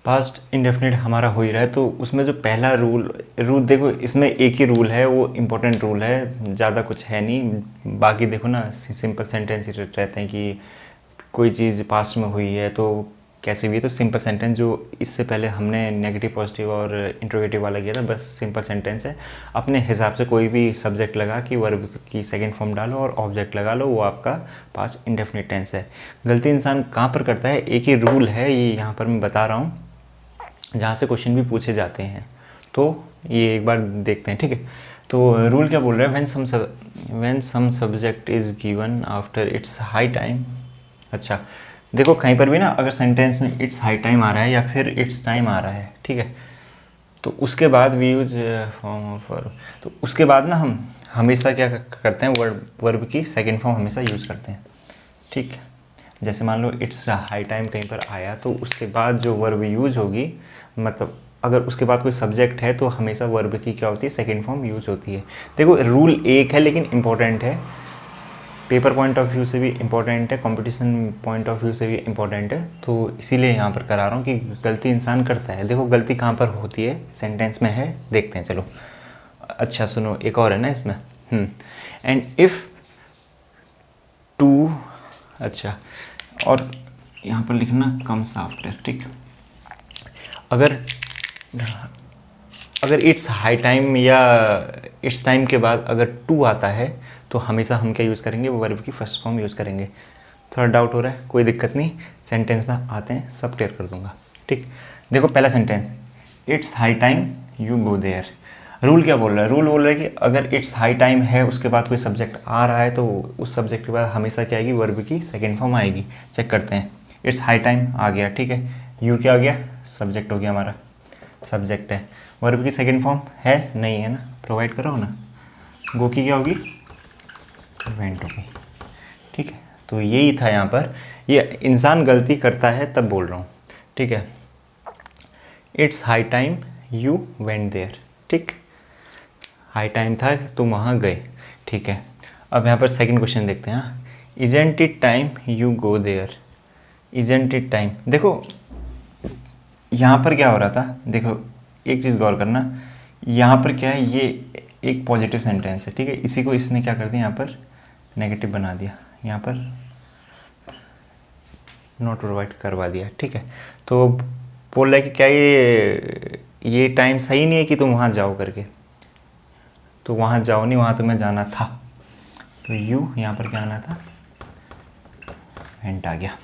Past indefinite हमारा हो ही रहा है, तो उसमें जो पहला रूल रूल देखो, इसमें एक ही रूल है, वो इम्पोर्टेंट रूल है, ज़्यादा कुछ है नहीं। बाकी देखो ना, सिंपल सेंटेंस ही रहते हैं कि कोई चीज़ पास्ट में हुई है तो कैसे हुई है, तो सिंपल सेंटेंस। जो इससे पहले हमने नेगेटिव पॉजिटिव और इंट्रोगेटिव वाला किया था, बस सिंपल सेंटेंस है। अपने हिसाब से कोई भी सब्जेक्ट लगा कि वर्ब की सेकंड फॉर्म डालो और ऑब्जेक्ट लगा लो, वो आपका पास्ट इंडेफिनिट टेंस है। गलती इंसान कहाँ पर करता है, एक ही रूल है ये यहाँ पर मैं बता रहा हूँ, जहाँ से क्वेश्चन भी पूछे जाते हैं, तो ये एक बार देखते हैं, ठीक है। तो रूल क्या बोल रहा है, when some subject is given after it's high time. अच्छा, देखो कहीं पर भी ना अगर सेंटेंस में इट्स हाई टाइम आ रहा है या फिर इट्स टाइम आ रहा है, ठीक है, तो उसके बाद we use form of verb, तो उसके बाद ना हम हमेशा क्या करते हैं, वर्ब की सेकेंड फॉर्म हमेशा यूज़ करते हैं, ठीक है। जैसे मान लो इट्स हाई टाइम कहीं पर आया, तो उसके बाद जो वर्ब यूज होगी, मतलब अगर उसके बाद कोई सब्जेक्ट है तो हमेशा वर्ब की क्या होती है, सेकेंड फॉर्म यूज होती है। देखो रूल एक है लेकिन इम्पोर्टेंट है, पेपर पॉइंट ऑफ व्यू से भी इम्पोर्टेंट है, कंपटीशन पॉइंट ऑफ व्यू से भी इम्पोर्टेंट है, तो इसीलिए यहाँ पर करा रहा हूँ कि गलती इंसान करता है। देखो गलती कहाँ पर होती है, सेंटेंस में है, देखते हैं चलो। अच्छा सुनो, एक और है ना इसमें, एंड इफ़ टू, अच्छा, और यहाँ पर लिखना कम्स आफ्टर, ठीक। अगर अगर इट्स हाई टाइम या इट्स टाइम के बाद अगर टू आता है तो हमेशा हम क्या यूज़ करेंगे, वो वर्ब की फर्स्ट फॉर्म यूज़ करेंगे। थोड़ा डाउट हो रहा है, कोई दिक्कत नहीं, सेंटेंस में आते हैं सब क्लियर कर दूंगा, ठीक। देखो पहला sentence, it's high time you go there. Rule क्या बोल रहा है, रूल बोल रहा है कि अगर इट्स हाई टाइम है उसके बाद कोई सब्जेक्ट आ रहा है तो उस सब्जेक्ट के बाद हमेशा क्या आएगी, वर्ब की सेकेंड फॉर्म आएगी। चेक करते हैं, इट्स हाई टाइम आ गया, ठीक है, यू क्या आ गया, सब्जेक्ट हो गया हमारा, सब्जेक्ट है। वर्ब की सेकेंड फॉर्म है नहीं, है ना, प्रोवाइड करो ना। गो की क्या होगी, वेंट होगी, ठीक है। तो यही था यहाँ पर, ये इंसान गलती करता है तब बोल रहा हूँ, ठीक है। It's high time you went there, ठीक, हाई टाइम था तुम वहाँ गए, ठीक है। अब यहाँ पर सेकंड क्वेश्चन देखते हैं, isn't it time you go there. Isn't it time, देखो यहाँ पर क्या हो रहा था, देखो एक चीज़ गौर करना, यहाँ पर क्या है, ये एक पॉजिटिव सेंटेंस है, ठीक है, इसी को इसने क्या कर दिया, यहाँ पर नेगेटिव बना दिया, यहाँ पर नॉट प्रोवाइड करवा दिया, ठीक है। तो बोल रहा है कि क्या ये टाइम सही नहीं है कि तुम वहाँ जाओ करके, तो वहाँ जाओ नहीं, वहाँ तुम्हें जाना था, तो यू यहाँ पर क्या आना था, वेंट आ गया,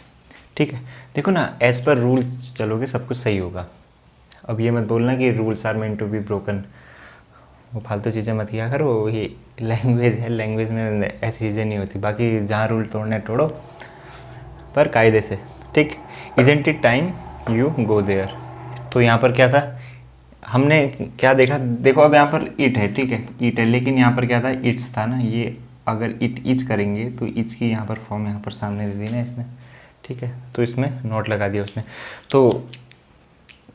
ठीक है। देखो ना, एज पर रूल चलोगे सब कुछ सही होगा। अब ये मत बोलना कि rules are meant to be broken, वो फालतू चीज़ें मत किया करो, ये लैंग्वेज है, लैंग्वेज में ऐसी चीज़ें नहीं होती। बाकी जहाँ रूल तोड़ने तोड़ो, पर कायदे से, ठीक। Isn't it time you go there, तो यहाँ पर क्या था, हमने क्या देखा, देखो अब यहाँ पर इट है, ठीक है, इट है, लेकिन यहाँ पर क्या था, इट्स था ना, ये अगर इट इज करेंगे तो इच की यहाँ पर फॉर्म यहाँ पर सामने दे दी ना इसने, ठीक है, तो इसमें नोट लगा दिया उसने। तो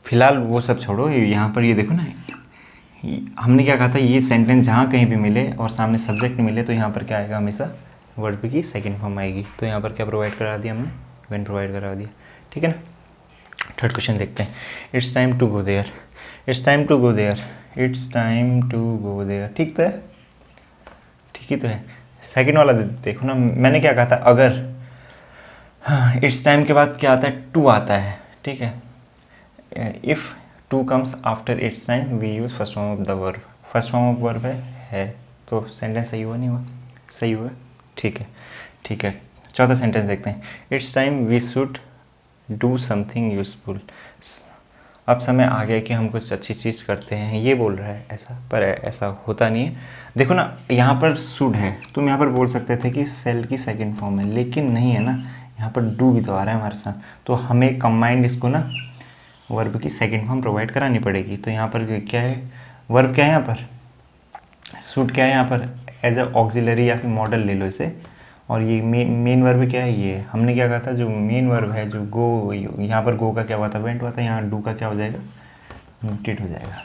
फिलहाल वो सब छोड़ो, यहाँ पर ये देखो ना, हमने क्या कहा था, ये सेंटेंस जहाँ कहीं भी मिले और सामने सब्जेक्ट मिले तो यहाँ पर क्या आएगा, हमेशा वर्ब की सेकंड फॉर्म आएगी। तो यहाँ पर क्या प्रोवाइड करा दिया हमने, व्हेन प्रोवाइड करा दिया, ठीक है ना। थर्ड क्वेश्चन देखते हैं, it's time to go there. It's time to go there, it's time to go there, ठीक तो है, ठीक ही तो है। सेकंड वाला देखो ना, मैंने क्या कहा था, अगर हाँ इट्स टाइम के बाद क्या आता है, टू आता है, ठीक है। If to comes after it's time we use first form of the verb, first form of verb है, तो सेंटेंस सही हुआ नहीं हुआ, सही हुआ, ठीक है, ठीक है। चौथा सेंटेंस देखते हैं, it's time we should do something useful. अब समय आ गया कि हम कुछ अच्छी चीज़ करते हैं, ये बोल रहा है ऐसा, पर ऐसा होता नहीं है। देखो ना, यहाँ पर शुड है, तुम यहाँ पर बोल सकते थे कि सेल की सेकंड फॉर्म है, लेकिन नहीं है ना, यहाँ पर डू भी तो आ रहा है हमारे साथ, तो हमें कंबाइंड इसको ना वर्ब की सेकंड फॉर्म प्रोवाइड करानी पड़ेगी। तो यहाँ पर क्या है, वर्ब क्या है यहाँ पर, शुड क्या है यहाँ पर, एज अ ऑक्सिलरी या फिर मॉडल ले लो इसे, और ये मेन वर्ब क्या है, ये हमने क्या कहा था, जो मेन वर्ब है जो गो, यहाँ पर गो का क्या हुआ था, वेंट हुआ था, यहाँ डू का क्या हो जाएगा, डिड हो जाएगा,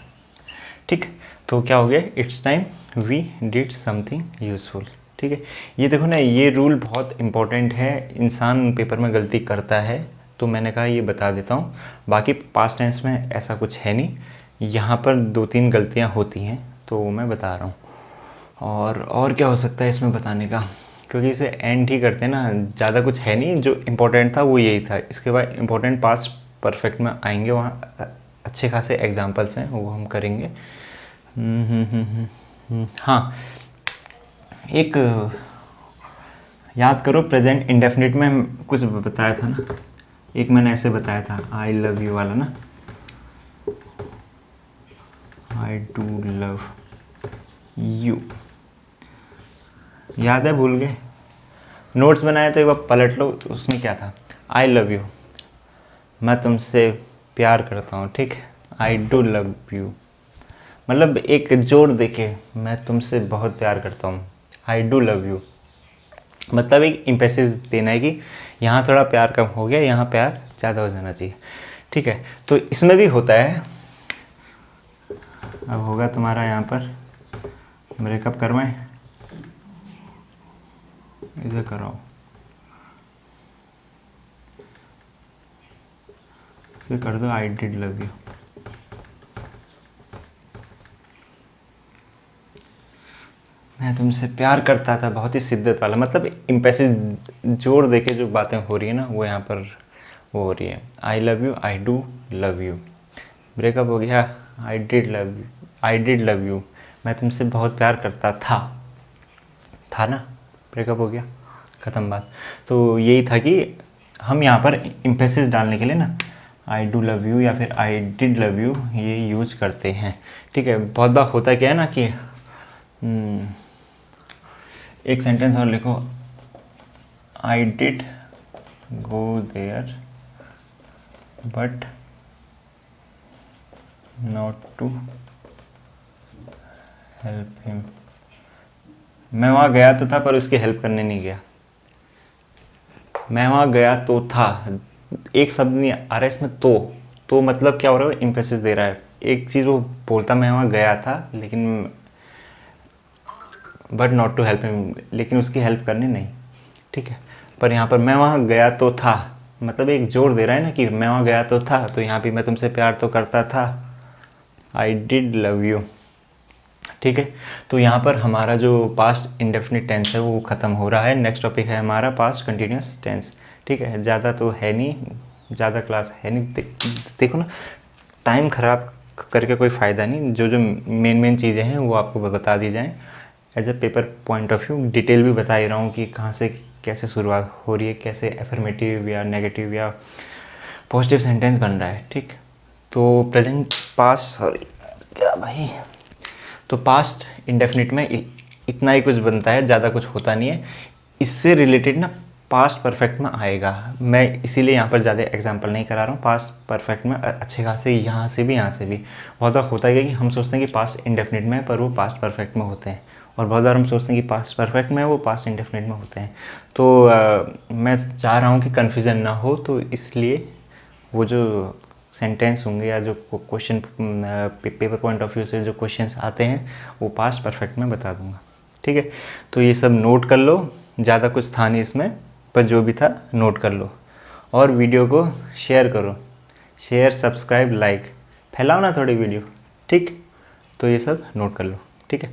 ठीक। तो क्या हो गया, it's time we did something useful, ठीक है। ये देखो ना, ये रूल बहुत इंपॉर्टेंट है, इंसान पेपर में गलती करता है तो मैंने कहा ये बता देता हूँ। बाकी पास्ट टेंस में ऐसा कुछ है नहीं, यहाँ पर 2-3 गलतियाँ होती हैं तो मैं बता रहा हूँ। और क्या हो सकता है इसमें बताने का, क्योंकि इसे एंड ही करते हैं ना, ज़्यादा कुछ है नहीं। जो इम्पोर्टेंट था वो यही था। इसके बाद इम्पोर्टेंट पास्ट परफेक्ट में आएंगे, वहाँ अच्छे खासे एग्जांपल्स हैं, वो हम करेंगे। हाँ, एक याद करो, प्रेजेंट इंडेफिनिट में कुछ बताया था ना, एक मैंने ऐसे बताया था, आई लव यू वाला ना, आई डू लव यू, याद है? भूल गए? नोट्स बनाए तो एक बार पलट लो, उसमें क्या था? आई लव यू, मैं तुमसे प्यार करता हूँ, ठीक है। आई डू लव यू, मतलब एक जोड़ देके, मैं तुमसे बहुत प्यार करता हूँ, आई डू लव यू, मतलब एक इम्पेसिस देना है कि यहाँ थोड़ा प्यार कम हो गया, यहाँ प्यार ज़्यादा हो जाना चाहिए, ठीक है। तो इसमें भी होता है। अब होगा तुम्हारा यहाँ पर ब्रेकअप करवाएं, इधर कराओ, इसे कर दो आई डिड लव यू। मैं तुमसे प्यार करता था, बहुत ही शिद्दत वाला, मतलब इम्पेसिस जोर देके जो बातें हो रही है ना, वो यहाँ पर वो हो रही है। I love you, I do love you, breakup हो गया, I did love you, I did love you, मैं तुमसे बहुत प्यार करता था ना, ब्रेकअप हो गया, ख़त्म बात। तो यही था कि हम यहाँ पर इम्पेसिस डालने के लिए ना आई डू लव यू या फिर आई डिड लव यू ये यूज करते हैं, ठीक है। बहुत बार होता क्या है ना कि एक सेंटेंस और लिखो, I did go there but not to help him, मैं वहाँ गया तो था पर उसकी हेल्प करने नहीं गया। मैं वहाँ गया तो था, एक शब्द नहीं आ रहा है इसमें, तो मतलब क्या हो रहा है, इम्फेसिस दे रहा है। एक चीज़ वो बोलता मैं वहाँ गया था लेकिन but not to help him, लेकिन उसकी हेल्प करनी नहीं, ठीक है। पर यहाँ पर मैं वहाँ गया तो था, मतलब एक जोर दे रहा है ना कि मैं वहाँ गया तो था, तो यहाँ भी मैं तुमसे प्यार तो करता था, आई डिड लव यू, ठीक है। तो यहाँ पर हमारा जो पास्ट इंडेफिनिट टेंस है वो ख़त्म हो रहा है। नेक्स्ट टॉपिक है हमारा पास्ट कंटिन्यूस टेंस, ठीक है। ज़्यादा तो है नहीं, ज़्यादा क्लास है नहीं, देखो ना, टाइम ख़राब करके कोई फ़ायदा नहीं। जो जो मेन चीज़ें हैं वो आपको बता दी जाएँ as a paper point of view. Detail भी बता ही रहा हूँ कि कहाँ से कैसे शुरुआत हो रही है, कैसे एफर्मेटिव या नेगेटिव या पॉजिटिव सेंटेंस बन रहा है, ठीक। तो प्रेजेंट पास्ट, सॉरी क्या भाई, तो पास्ट इंडेफिनिट में इतना ही कुछ बनता है, ज़्यादा कुछ होता नहीं है। इससे रिलेटेड ना पास्ट परफेक्ट में आएगा, मैं इसीलिए यहाँ पर ज़्यादा एग्जांपल नहीं करा रहा हूँ। पास्ट परफेक्ट में अच्छे खासे यहाँ से भी बहुत बार होता है कि हम सोचते हैं कि पास्ट इंडेफिनिट में है पर वो पास्ट परफेक्ट में होते हैं, और बहुत बार हम सोचते हैं कि पास्ट परफेक्ट में है वो पास्ट इंडेफिनिट में होते हैं। तो मैं चाह रहा हूँ कि कन्फ्यूज़न ना हो, तो इसलिए वो जो सेंटेंस होंगे या जो question paper point of view से जो क्वेश्चंस आते हैं वो पास्ट परफेक्ट में बता दूंगा, ठीक है। तो ये सब नोट कर लो, ज़्यादा कुछ था नहीं इसमें, पर जो भी था नोट कर लो। और वीडियो को शेयर करो, शेयर सब्सक्राइब लाइक, फैलाओ ना थोड़ी वीडियो, ठीक। तो ये सब नोट कर लो, ठीक है।